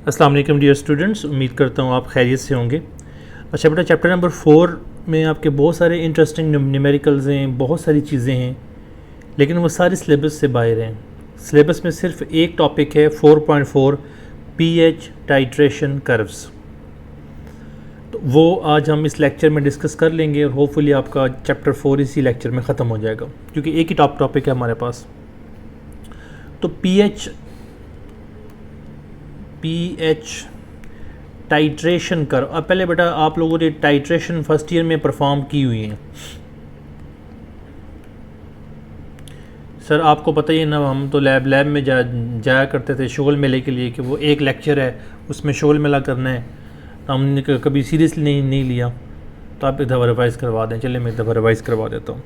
अस्सलाम वालेकुम dear students, उम्मीद करता हूँ आप खैरियत से होंगे। अच्छा बेटा, चैप्टर नंबर 4 में आपके बहुत सारे इंटरेस्टिंग न्यूमेरिकल्स हैं, बहुत सारी चीज़ें हैं, लेकिन वो सारे सिलेबस से बाहर हैं। सिलेबस में सिर्फ एक टॉपिक है 4.4 पीएच टाइट्रेशन कर्व्स। तो वो आज हम इस लेक्चर में डिस्कस कर लेंगे और होपफुली आपका चैप्टर 4 इसी लेक्चर में ख़त्म हो जाएगा, क्योंकि एक ही टॉपिक है हमारे पास। तो पीएच टाइट्रेशन कर। अब पहले बेटा आप लोगों ने टाइट्रेशन फर्स्ट ईयर में परफॉर्म की हुई है। सर आपको पता ही है ना, हम तो लैब में जाया करते थे शोल मेले के लिए, कि वो एक लेक्चर है उसमें शोल मेला करना है। तो हमने कभी सीरियसली नहीं लिया। तो आप एक दफ़ा रिवाइज़ करवा दें। चलिए मैं एक दफ़ा रिवाइज़ करवा देता हूँ।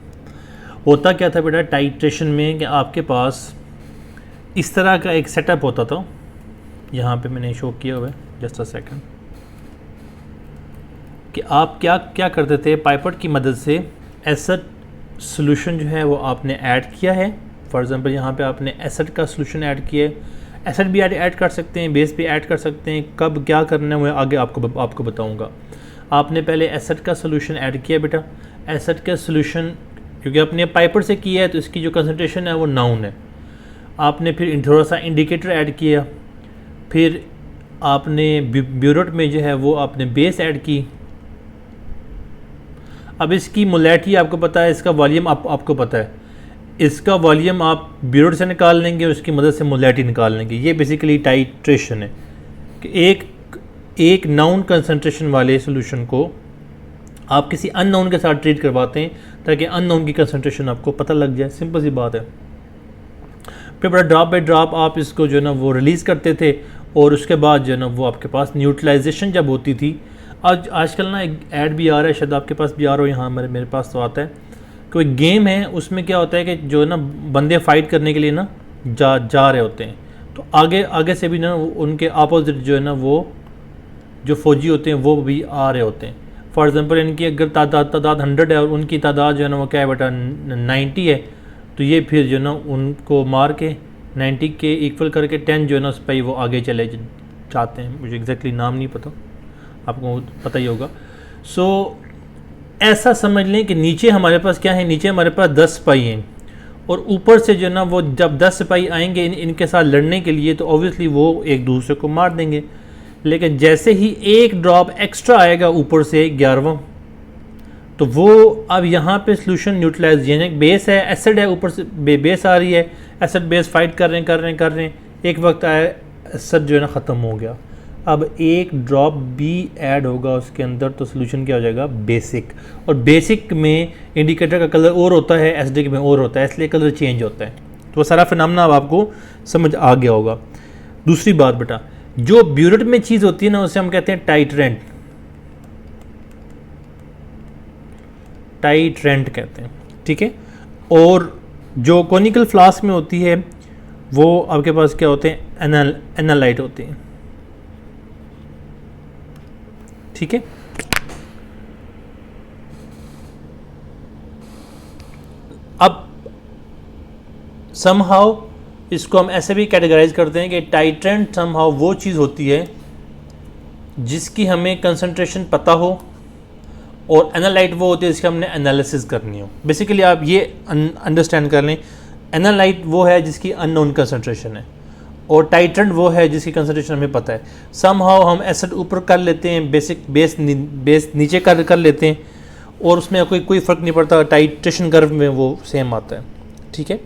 होता क्या था बेटा टाइट्रेशन में, कि आपके पास इस तरह का एक सेटअप होता था। यहाँ पे मैंने शो किया हुआ है, जस्ट अ सेकंड, कि आप क्या क्या करते थे। पाइपेट की मदद से एसिड सॉल्यूशन जो है वो आपने ऐड किया है। फॉर एग्जांपल यहाँ पे आपने एसिड का सॉल्यूशन ऐड किया है। एसिड भी ऐड कर सकते हैं, बेस भी ऐड कर सकते हैं। कब क्या करना है वो आगे आपको बताऊँगा। आपने पहले एसिड का सॉल्यूशन ऐड किया बेटा। एसिड का सॉल्यूशन क्योंकि आपने पाइपेट से किया है तो इसकी जो कंसनट्रेशन है वो नाउन है। आपने फिर थोड़ा सा इंडिकेटर ऐड किया। फिर आपने ब्यूरेट में जो है वो आपने बेस ऐड की। अब इसकी मोलैरिटी आपको पता है, इसका वॉल्यूम आपको पता है। इसका वॉल्यूम आप ब्यूरेट से निकाल लेंगे और उसकी मदद से मोलैरिटी निकाल लेंगे। ये बेसिकली टाइट्रेशन है, कि एक नाउन कंसंट्रेशन वाले सॉल्यूशन को आप किसी अननाउन के साथ ट्रीट करवाते हैं ताकि अननाउन की कंसंट्रेशन आपको पता लग जाए। सिंपल सी बात है। फिर बड़ा ड्रॉप बाय ड्रॉप आप इसको जो है ना वो रिलीज़ करते थे, और उसके बाद जो है ना वो आपके पास न्यूट्रलाइजेशन जब होती थी। आजकल ना एक ऐड भी आ रहा है, शायद आपके पास भी आ रहा हो, यहाँ मेरे पास तो आता है। कोई गेम है, उसमें क्या होता है कि जो है ना बंदे फाइट करने के लिए ना जा रहे होते हैं, तो आगे से भी ना उनके अपोजिट जो है ना वो जो फौजी होते हैं वो भी आ रहे होते हैं। फॉर एग्ज़ाम्पल इनकी अगर तादाद 100 है और उनकी तादाद जो है ना वो क्या है बेटा 90 है, तो ये फिर जो है ना उनको मार के 90 के इक्वल करके 10 जो है ना उस पर वो आगे चले जाते हैं। मुझे एग्जैक्टली नाम नहीं पता, आपको पता ही होगा। सो ऐसा समझ लें कि नीचे हमारे पास क्या है, नीचे हमारे पास 10 सिपाही हैं, और ऊपर से जो है ना वो जब 10 सिपाही आएंगे इनके साथ लड़ने के लिए, तो ऑब्वियसली वो एक दूसरे को मार देंगे। लेकिन जैसे ही एक ड्रॉप एक्स्ट्रा आएगा ऊपर से 11वां, तो वो अब यहाँ पे सॉल्यूशन न्यूट्रलाइज, यानी बेस है, एसिड है, ऊपर से बेस आ रही है, एसिड बेस फाइट कर रहे हैं। एक वक्त आया एसिड जो है ना ख़त्म हो गया। अब एक ड्रॉप भी ऐड होगा उसके अंदर, तो सॉल्यूशन क्या हो जाएगा बेसिक। और बेसिक में इंडिकेटर का कलर और होता है, एसिडिक में और होता है, इसलिए कलर चेंज होता है। तो वो सारा फिनोमेना अब आपको समझ आ गया होगा। दूसरी बात बेटा, जो ब्यूरेट में चीज़ होती है ना उसे हम कहते हैं टाइट्रेंट कहते हैं, ठीक है। और जो कोनिकल फ्लास्क में होती है वो आपके पास क्या होते हैं, एनालाइट होते हैं, ठीक है। अब समहाउ इसको हम ऐसे भी कैटेगराइज करते हैं कि टाइट्रेंट समहाउ वो चीज़ होती है जिसकी हमें कंसंट्रेशन पता हो, और एनालाइट वो होती है जिसकी हमने एनालिसिस करनी हो। बेसिकली आप ये अंडरस्टैंड कर लें, एनालाइट वो है जिसकी अननोन कंसंट्रेशन है, और टाइट्रेंट वो है जिसकी कंसंट्रेशन हमें पता है। समहाउ हम एसिड ऊपर कर लेते हैं, बेस नीचे कर लेते हैं, और उसमें कोई फ़र्क नहीं पड़ता, टाइट्रेशन कर्व में वो सेम आता है, ठीक है।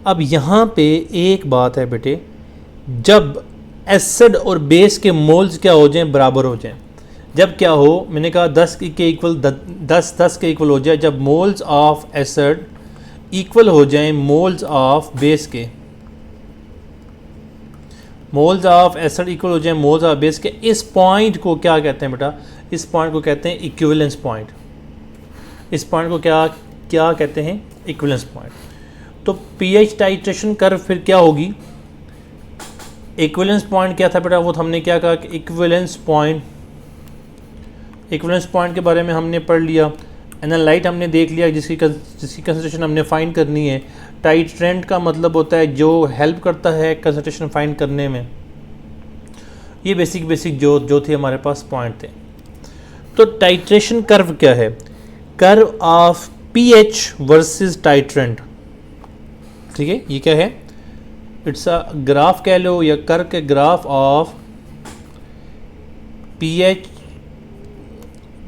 अब यहाँ पे एक बात है बेटे, जब एसिड और बेस के मोल्स क्या हो जाएं, बराबर हो जाएं। जब क्या हो, मैंने कहा 10 के इक्वल हो जाए, जब मोल्स ऑफ एसिड इक्वल हो जाएं मोल्स ऑफ बेस के, मोल्स ऑफ एसिड इक्वल हो जाएं मोल्स ऑफ बेस के, इस पॉइंट को क्या कहते हैं बेटा, इस पॉइंट को कहते हैं इक्विवेलेंस पॉइंट। इस पॉइंट को क्या कहते हैं, इक्विवेलेंस पॉइंट। तो पीएच टाइट्रेशन कर्व फिर क्या होगी, इक्विवेलेंस पॉइंट क्या था बेटा, वो हमने क्या कहा कि इक्विवेलेंस पॉइंट के बारे में हमने पढ़ लिया। एनालाइट हमने देख लिया जिसकी कंसंट्रेशन हमने फाइंड करनी है। टाइट्रेंट का मतलब होता है जो हेल्प करता है कंसंट्रेशन फाइंड करने में। ये बेसिक जो थे हमारे पास पॉइंट थे। तो टाइट्रेशन कर्व क्या है? Curve of pH versus titrant. ठीक है, ये क्या है? इट्स अ ग्राफ कह लो या कर्व के graph of pH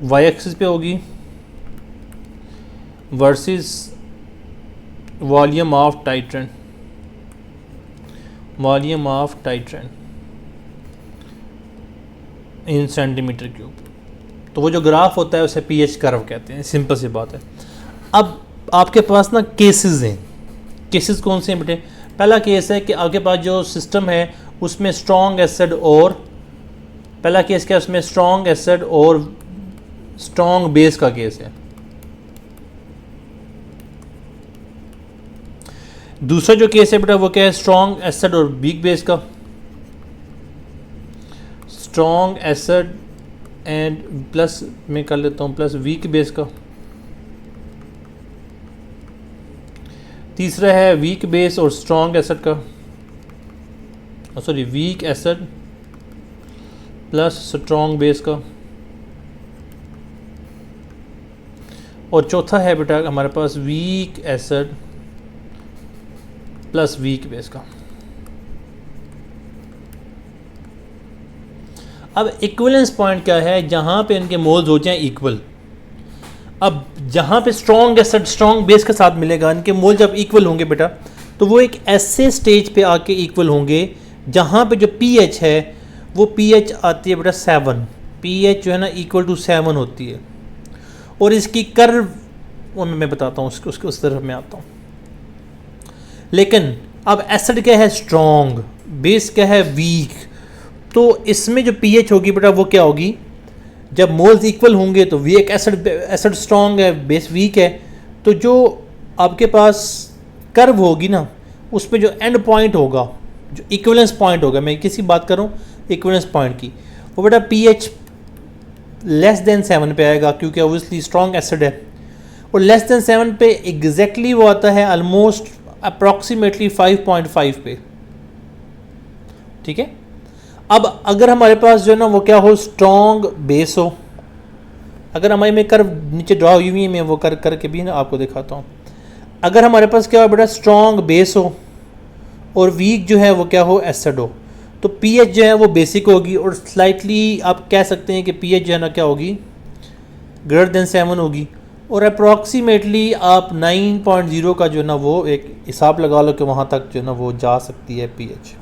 Y axis पे होगी versus volume of titrant, volume of titrant in centimetre cube. तो वो जो ग्राफ होता है उसे पीएच कर्व कहते हैं। सिंपल सी बात है। अब आपके पास ना केसेस हैं। केसेस कौन से हैं बेटे? पहला केस है कि आपके पास जो सिस्टम है उसमें स्ट्रॉन्ग एसिड और, पहला केस क्या है? उसमें स्ट्रॉन्ग एसिड और स्ट्रॉन्ग बेस का केस है। दूसरा जो केस है बेटा वो क्या है? स्ट्रॉन्ग एसिड और वीक बेस का, स्ट्रॉन्ग एसिड एंड प्लस मैं कर लेता हूँ प्लस वीक बेस का। तीसरा है वीक बेस और स्ट्रॉन्ग एसिड का, sorry weak acid plus strong base का। और चौथा है बेटा हमारे पास weak acid plus weak base का। अब इक्विवेलेंस पॉइंट क्या है? जहां पे इनके मोल्स हो जाएं इक्वल। अब जहां पे स्ट्रॉन्ग एसिड स्ट्रॉन्ग बेस के साथ मिलेगा, इनके मोल जब इक्वल होंगे बेटा, तो वो एक ऐसे स्टेज पे आके इक्वल होंगे जहां पे जो पीएच है वो पीएच आती है बेटा 7। पीएच जो है ना इक्वल टू 7 होती है। और इसकी कर्व वो मैं बताता हूँ, उसके उस तरफ मैं आता हूँ। लेकिन अब एसिड क्या है? स्ट्रॉन्ग, बेस क्या है? वीक। तो इसमें जो पीएच होगी बेटा वो क्या होगी? जब मोल्स इक्वल होंगे तो वीक एसिड स्ट्रॉन्ग है, बेस वीक है, तो जो आपके पास कर्व होगी ना उसमें जो एंड पॉइंट होगा, जो इक्विवेलेंस पॉइंट होगा, मैं किसी बात करूँ इक्विवेलेंस पॉइंट की, वो बेटा पीएच लेस देन 7 पे आएगा क्योंकि ऑब्वियसली स्ट्रॉन्ग एसिड है। और लेस देन 7 पे एग्जैक्टली वो आता है ऑलमोस्ट अप्रॉक्सीमेटली 5.5 पे। ठीक है। अब अगर हमारे पास जो है ना वो क्या हो? स्ट्रॉन्ग बेस हो। अगर हमारे में कर्व नीचे ड्रॉ हुई है, मैं वो करके भी ना आपको दिखाता हूँ। अगर हमारे पास क्या हो बेटा? स्ट्रॉन्ग बेस हो और वीक जो है वो क्या हो? एसिड हो। तो पीएच जो है वो बेसिक होगी और स्लाइटली आप कह सकते हैं कि पीएच जो है ना क्या होगी? ग्रेटर देन 7 होगी। और अप्रॉक्सीमेटली आप 9.0 का जो है ना वो एक हिसाब लगा लो कि वहाँ तक जो है ना वो जा सकती है पीएच।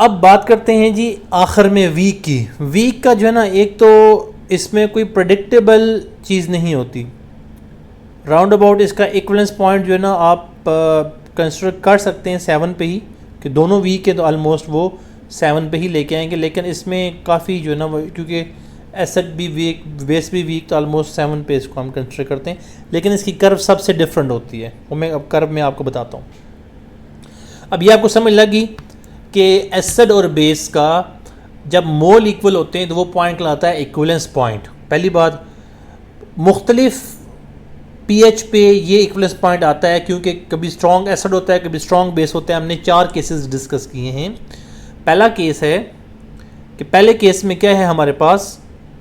अब बात करते हैं जी आखिर में वीक की। वीक का जो है ना, एक तो इसमें कोई प्रेडिक्टेबल चीज़ नहीं होती। राउंड अबाउट इसका इक्विवेलेंस पॉइंट जो है ना आप कंसिडर कर सकते हैं 7 पे ही, कि दोनों वीक है तो ऑलमोस्ट वो 7 पे ही लेके आएंगे। लेकिन इसमें काफ़ी जो है ना क्योंकि एसिड भी वीक बेस भी वीक, तो ऑलमोस्ट 7 पे इसको हम कंसिडर करते हैं। लेकिन इसकी कर्व सबसे डिफरेंट होती है, वो मैं अब कर्व में आपको बताता हूँ। अब ये आपको समझ लगी कि एसिड और बेस का जब मोल इक्वल होते हैं तो वो पॉइंट कहलाता है इक्विवेलेंस पॉइंट। पहली बात, मुख्तलिफ पीएच पे ये इक्विवेलेंस पॉइंट आता है क्योंकि कभी स्ट्रॉन्ग एसिड होता है, कभी स्ट्रॉन्ग बेस होता है। हमने 4 केसेस डिस्कस किए हैं। पहला केस है कि पहले केस में क्या है हमारे पास,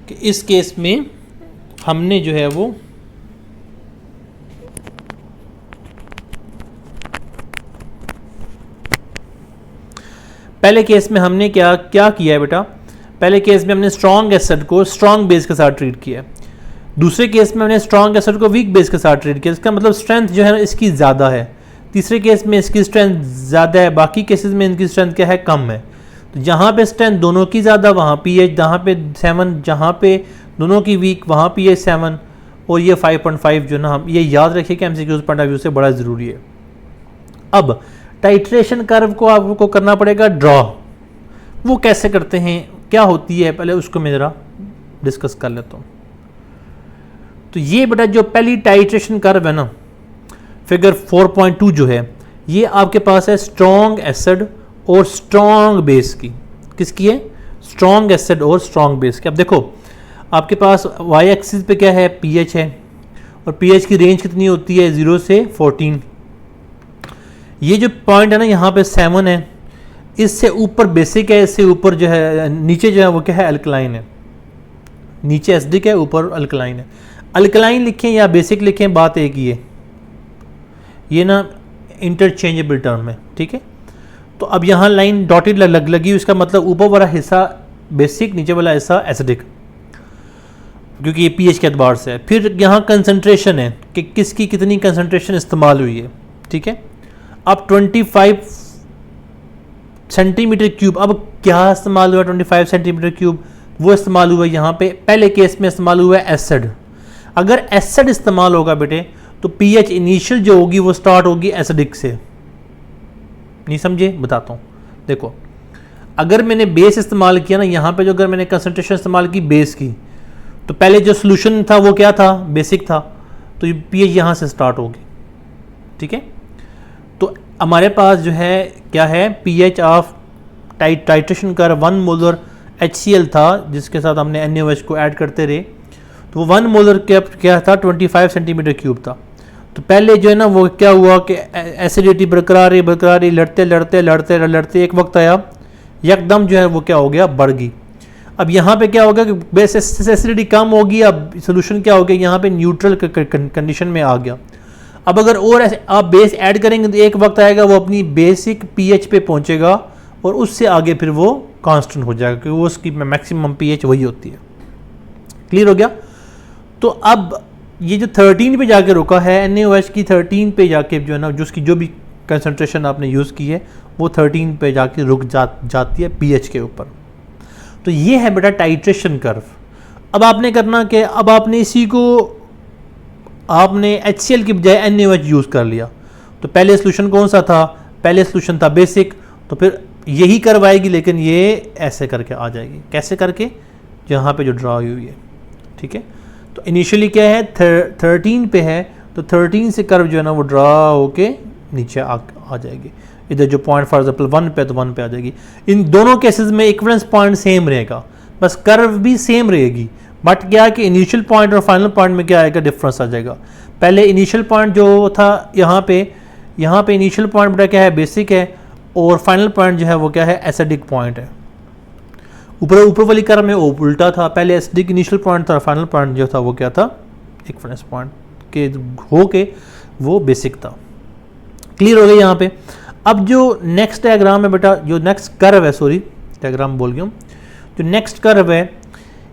कि इस केस में हमने जो है वो पहले केस में हमने क्या किया है बेटा? पहले केस में हमने स्ट्रॉन्ग एसिड को स्ट्रॉन्ग बेस के साथ ट्रीट किया। दूसरे केस में हमने स्ट्रॉन्ग एसिड को वीक बेस के साथ ट्रीट किया। इसका मतलब स्ट्रेंथ जो है ना इसकी ज़्यादा है। तीसरे केस में इसकी स्ट्रेंथ ज़्यादा है, बाकी केसेस में इनकी स्ट्रेंथ क्या है? कम है। तो जहाँ पे स्ट्रेंथ दोनों की ज़्यादा वहाँ पीएच, जहाँ पे 7, जहाँ पे दोनों की वीक वहाँ पीएच 7, और ये 5.5 जो ना, हम ये याद रखिए कि एमसीक्यूज़ पॉइंट ऑफ व्यू से बड़ा ज़रूरी है। अब टाइट्रेशन कर्व को आपको करना पड़ेगा ड्रॉ। वो कैसे करते हैं, क्या होती है, पहले उसको मैं ज़रा डिस्कस कर लेता हूँ। तो ये बेटा जो पहली टाइट्रेशन कर्व है ना, फिगर 4.2 जो है, ये आपके पास है स्ट्रॉन्ग एसिड और स्ट्रॉन्ग बेस की। किसकी है? स्ट्रॉन्ग एसिड और स्ट्रॉन्ग बेस की। अब देखो आपके पास वाई एक्सिस पे क्या है? पीएच है, और पीएच की रेंज कितनी होती है? 0 से 14। ये जो पॉइंट है ना यहाँ पे 7 है, इससे ऊपर बेसिक है, इससे ऊपर जो है नीचे जो है वो क्या है, अल्कलाइन है। नीचे एसिडिक है, ऊपर अल्कलाइन है। अल्कलाइन लिखें या बेसिक लिखें, बात एक ही है, ये ना इंटरचेंजेबल टर्म है, ठीक है। तो अब यहाँ लाइन डॉटेड लगी, इसका मतलब ऊपर वाला हिस्सा बेसिक, नीचे वाला हिस्सा एसिडिक, क्योंकि ये पीएच के एतबार से है। फिर यहाँ कंसंट्रेशन है कि किसकी कितनी कंसंट्रेशन इस्तेमाल हुई है, ठीक है। अब 25 सेंटीमीटर क्यूब, अब क्या इस्तेमाल हुआ 25 सेंटीमीटर क्यूब, वो इस्तेमाल हुआ यहाँ पे पहले केस में इस्तेमाल हुआ है एसिड। अगर एसिड इस्तेमाल होगा बेटे तो पीएच इनिशियल जो होगी वो स्टार्ट होगी एसिडिक से। नहीं समझे, बताता हूँ। देखो अगर मैंने बेस इस्तेमाल किया ना यहाँ पे, जो अगर मैंने कंसंट्रेशन इस्तेमाल की बेस की, तो पहले जो सोल्यूशन था वो क्या था, बेसिक था, तो पीएच यहाँ से स्टार्ट होगी, ठीक है। तो हमारे पास जो है क्या है, पीएच ऑफ टाइट्रेशन कर 1 मोलर HCl था, जिसके साथ हमने NaOH को ऐड करते रहे, तो वो 1 मोलर क्या था, 25 सेंटीमीटर क्यूब था। तो पहले जो है ना वो क्या हुआ कि एसिडिटी बरकरार रही, लड़ते एक वक्त आया एकदम जो है वो क्या हो गया, बढ़ गई। अब यहाँ पे क्या होगा कि बेस एसिडिटी कम होगी, अब सोल्यूशन क्या हो गया, यहाँ पे न्यूट्रल कंडीशन में आ गया। अब अगर और आप बेस ऐड करेंगे तो एक वक्त आएगा वो अपनी बेसिक पीएच पे पहुँचेगा और उससे आगे फिर वो कांस्टेंट हो जाएगा, क्योंकि वो उसकी मैक्सिमम पीएच वही होती है। क्लियर हो गया। तो अब ये जो 13 पे जाके रुका है, NaOH की 13 पे जाके जो है ना, जिसकी जो भी कंसंट्रेशन आपने यूज़ की है वो 13 पे जाके रुक जाती है पीएच के ऊपर। तो ये है बेटा टाइट्रेशन कर्व। अब आपने करना कि अब आपने इसी को आपने HCl की बजाय NaOH यूज़ कर लिया। तो पहले सोल्यूशन कौन सा था, पहले सोल्यूशन था बेसिक, तो फिर यही कर्व आएगी, लेकिन ये ऐसे करके आ जाएगी। कैसे करके, जहाँ पे जो ड्रा हुई है, ठीक है। तो इनिशियली क्या है, 13 पे है, तो 13 से कर्व जो है ना वो ड्रा होके नीचे आ जाएगी। इधर जो पॉइंट फॉर एग्जाम्पल 1 पे, तो 1 पे आ जाएगी। इन दोनों केसेस में इक्विवेलेंस पॉइंट सेम रहेगा, बस कर्व भी सेम रहेगी, बट क्या है कि इनिशियल पॉइंट और फाइनल पॉइंट में क्या आएगा, डिफरेंस आ जाएगा। पहले इनिशियल पॉइंट जो था यहाँ पे इनिशियल पॉइंट बेटा क्या है, बेसिक है, और फाइनल पॉइंट जो है वो क्या है, एसिडिक पॉइंट है। ऊपर वाली कर्व में उल्टा था, पहले एसिडिक इनिशियल पॉइंट था, फाइनल पॉइंट जो था वो क्या था, इक्विवेलेंस पॉइंट के हो के वो बेसिक था। क्लियर हो गया यहाँ पे। अब जो नेक्स्ट डायग्राम है बेटा, जो नेक्स्ट कर्व है, सॉरी डायग्राम बोल गया हूँ, जो नेक्स्ट कर्व है,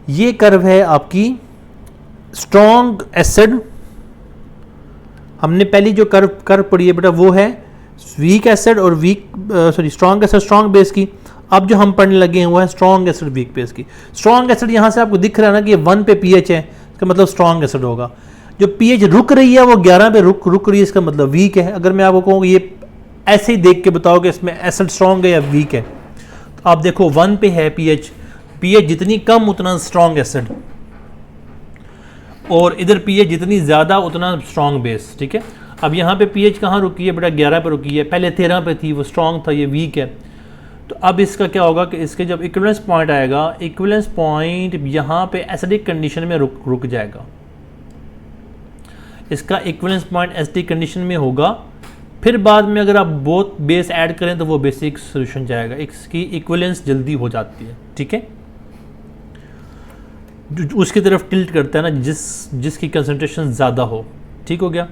ये कर्व है आपकी स्ट्रॉन्ग एसिड। हमने पहली जो कर्व पढ़ी है बेटा वो है वीक एसिड और स्ट्रॉन्ग एसिड स्ट्रॉन्ग बेस की। अब जो हम पढ़ने लगे हैं वो है स्ट्रॉन्ग एसिड वीक बेस की। स्ट्रॉन्ग एसिड यहाँ से आपको दिख रहा है ना कि ये 1 पे पीएच है, इसका मतलब स्ट्रॉन्ग एसिड होगा। जो पीएच रुक रही है वो 11 पे रुक रही है, इसका मतलब वीक है। अगर मैं आपको कहूँ ये ऐसे ही देख के बताओ कि इसमें एसिड स्ट्रॉन्ग है या वीक है, तो आप देखो 1 पे है पीएच जितनी कम उतना स्ट्रॉन्ग एसिड, और इधर पीएच जितनी ज़्यादा उतना स्ट्रॉन्ग बेस, ठीक है। अब यहाँ पे पीएच कहाँ रुकी है बेटा, 11 पे रुकी है, पहले 13 पे थी, वो स्ट्रॉन्ग था, ये वीक है। तो अब इसका क्या होगा कि इसके जब इक्विवेलेंस पॉइंट आएगा, इक्विवेलेंस पॉइंट यहाँ पे एसिडिक कंडीशन में रुक जाएगा। इसका इक्विवेलेंस पॉइंट एसिडिक कंडीशन में होगा, फिर बाद में अगर आप बोथ बेस ऐड करें तो वो बेसिक सोल्यूशन जाएगा, इसकी इक्विवेलेंस जल्दी हो जाती है, ठीक है। उसकी तरफ टिल्ट करता है ना जिसकी कंसंट्रेशन ज़्यादा हो, ठीक हो गया।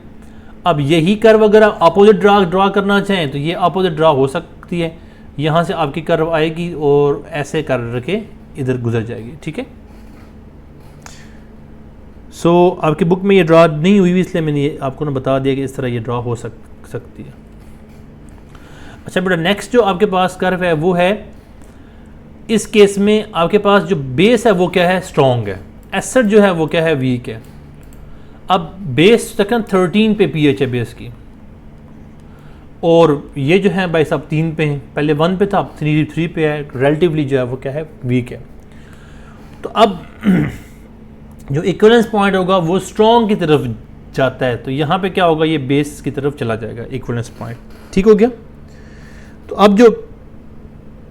अब यही कर्व अगर आप अपोजिट ड्रा करना चाहें तो ये अपोजिट ड्रा हो सकती है, यहाँ से आपकी कर्व आएगी और ऐसे कर के इधर गुजर जाएगी, ठीक है। सो आपकी बुक में ये ड्रा नहीं हुई, इसलिए मैंने आपको ना बता दिया कि इस तरह ये ड्रा हो सकती है। अच्छा बेटा, नेक्स्ट जो आपके पास कर्व है वो है, इस केस में आपके पास जो बेस है वो क्या है, स्ट्रॉन्ग है, एसिड जो है वो क्या है, वीक है। अब बेस तक 13 पे पीएच है बेस की, और ये जो है भाई साहब 3 पे हैं, पहले 1 पे था, अब 3 पे है, रिलेटिवली जो है वो क्या है, वीक है। तो अब जो इक्विवेलेंस पॉइंट होगा वो स्ट्रॉन्ग की तरफ जाता है, तो यहाँ पे क्या होगा, ये बेस की तरफ चला जाएगा इक्विवेलेंस पॉइंट, ठीक हो गया। तो अब जो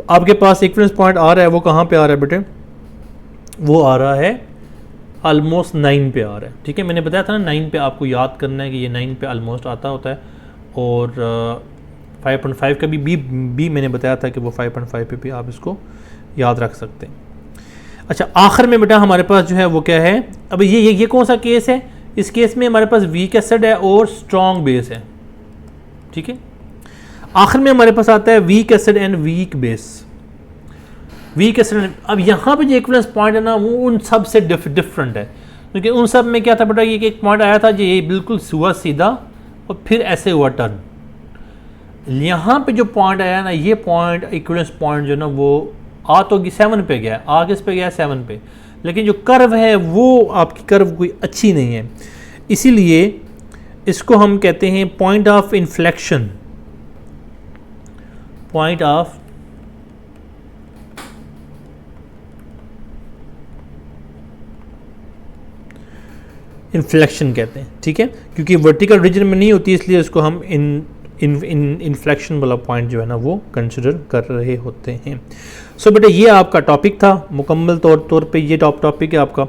आपके पास इक्विवेलेंस पॉइंट आ रहा है वो कहाँ पे आ रहा है बेटे, वो आ रहा है ऑलमोस्ट 9 पे आ रहा है, ठीक है। मैंने बताया था ना 9 पे आपको याद करना है कि ये 9 पे ऑलमोस्ट आता होता है, और 5.5 का बी मैंने बताया था कि वो 5.5 पे भी आप इसको याद रख सकते हैं। अच्छा, आखिर में बेटा हमारे पास जो है वो क्या है, अब ये कौन सा केस है, इस केस में हमारे पास वीक एसिड है और स्ट्रॉन्ग बेस है, ठीक है। आखिर में हमारे पास आता है weak acid and weak base. Weak acid, अब यहाँ पे जो इक्विवेलेंस पॉइंट है ना वो उन सब से डिफरेंट है, क्योंकि उन सब में क्या था बेटा, ये एक पॉइंट आया था जो ये बिल्कुल हुआ सीधा और फिर ऐसे हुआ टर्न। यहाँ पे जो पॉइंट आया ना, ये पॉइंट इक्विवेलेंस पॉइंट जो ना वो आ तो 7 पे गया, आ किस पे गया 7 पे, लेकिन जो कर्व है वो आपकी कर्व कोई अच्छी नहीं है, इसीलिए इसको हम कहते हैं point of inflection, point of inflection कहते हैं, ठीक है, क्योंकि वर्टिकल रीजन में नहीं होती इसलिए इसको हम इन्फ्लेक्शन वाला पॉइंट जो है ना वो कंसिडर कर रहे होते हैं। सो बेटा ये आपका टॉपिक था, मुकम्मल तौर पे ये टॉपिक है आपका।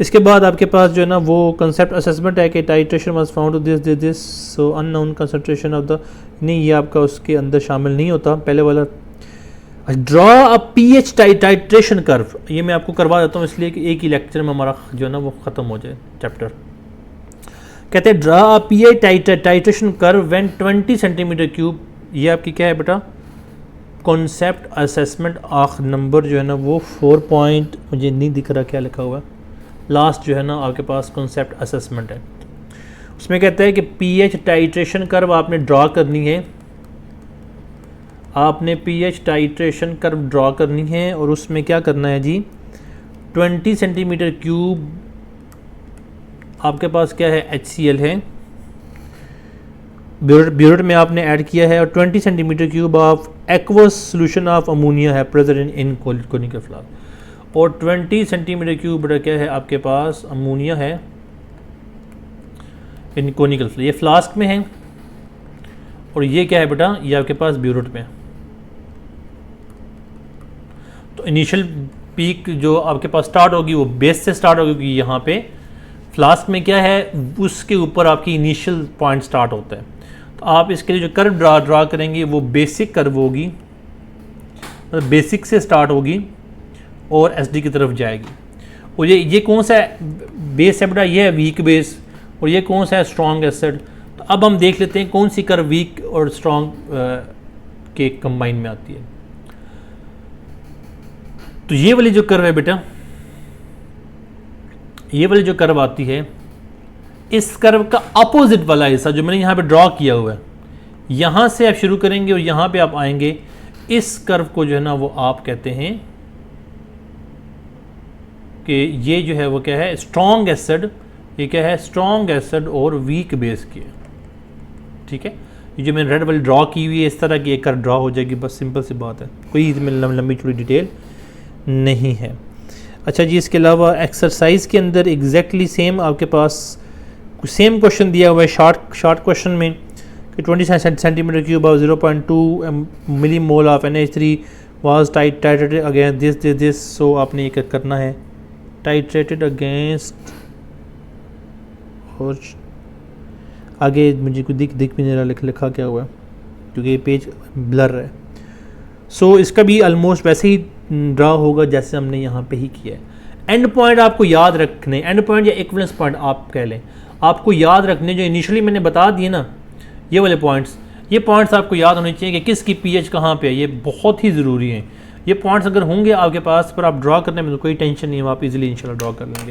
इसके बाद आपके पास जो है ना वो कंसेप्ट असेसमेंट है कि titration was found to this so unknown concentration of the, नहीं ये आपका उसके अंदर शामिल नहीं होता पहले वाला। Draw a pH titration curve, ये मैं आपको करवा देता हूँ इसलिए कि एक ही लेक्चर में हमारा जो है ना वो ख़त्म हो जाए चैप्टर। कहते हैं draw a pH titration curve when 20 centimetre cube, ये आपकी क्या है बेटा, कॉन्सेप्ट असेसमेंट आख नंबर जो है ना वो 4 पॉइंट, मुझे नहीं दिख रहा क्या लिखा हुआ है, लास्ट जो है ना आपके पास कॉन्सेप्ट असेसमेंट है। उसमें कहते हैं कि पीएच टाइट्रेशन कर्व आपने ड्रॉ करनी है, आपने पीएच टाइट्रेशन कर्व ड्रॉ करनी है और उसमें क्या करना है जी, 20 सेंटीमीटर क्यूब आपके पास क्या है, HCl है, ब्यूरेट में आपने ऐड किया है, और 20 centimetre cube of aqueous solution of ammonia है प्रेजेंट इन कोनिकल फ्लास्क, और 20 सेंटीमीटर क्यूब बेटा क्या है आपके पास, अमोनिया है इन कोनिकल फ्लास्क, ये फ्लास्क में है, और ये क्या है बेटा, ये आपके पास ब्यूरेट में। तो इनिशियल पीक जो आपके पास स्टार्ट होगी वो बेस से स्टार्ट होगी, यहाँ पे फ्लास्क में क्या है उसके ऊपर आपकी इनिशियल पॉइंट स्टार्ट होता है। तो आप इसके लिए जो कर्व ड्रा करेंगे वो बेसिक कर्व होगी, मतलब बेसिक से स्टार्ट होगी और एसडी की तरफ जाएगी। और ये कौन सा बेस है बेटा, ये है वीक बेस, और ये कौन सा है, स्ट्रॉन्ग एसिड। तो अब हम देख लेते हैं कौन सी कर्व वीक और स्ट्रॉन्ग के कंबाइन में आती है। तो ये वाली जो कर्व है बेटा, ये वाली जो कर्व आती है, इस कर्व का अपोजिट वाला हिस्सा जो मैंने यहाँ पे ड्रॉ किया हुआ है, यहाँ से आप शुरू करेंगे और यहाँ पे आप आएंगे, इस कर्व को जो है ना वो आप कहते हैं कि ये जो है वो क्या है, स्ट्रॉन्ग एसिड, ये क्या है, स्ट्रॉन्ग एसिड और वीक बेस की है, ठीक है। ये जो मैंने रेड वाली ड्रॉ की हुई है इस तरह की एक कर्व ड्रॉ हो जाएगी, बस सिंपल सी बात है, कोई इसमें लंबी चौड़ी डिटेल नहीं है। अच्छा जी, इसके अलावा एक्सरसाइज के अंदर एग्जैक्टली सेम आपके पास सेम क्वेश्चन दिया हुआ है शॉर्ट क्वेश्चन में कि 20 centimetre cube of 0.2 milli mole of NH3 was titrated against this. So आपने ये करना है, टाइट्रेटेड अगेंस्ट, और आगे मुझे कुछ दिख भी नहीं रहा लिखा क्या हुआ है क्योंकि ये पेज ब्लर है। सो इसका भी ऑलमोस्ट वैसे ही ड्रा होगा जैसे हमने यहाँ पे ही किया है। एंड पॉइंट आपको याद रखने, एंड पॉइंट या इक्विवेलेंस पॉइंट आप कह लें, आपको याद रखने जो इनिशियली मैंने बता दिए ना ये वाले पॉइंट्स, ये पॉइंट्स आपको याद होने चाहिए कि किसकी पीएच कहाँ पे है, ये बहुत ही ज़रूरी है। ये पॉइंट्स अगर होंगे आपके पास पर आप ड्रा करने में तो कोई टेंशन नहीं है, आप इजीली इंशाल्लाह ड्रा कर लेंगे।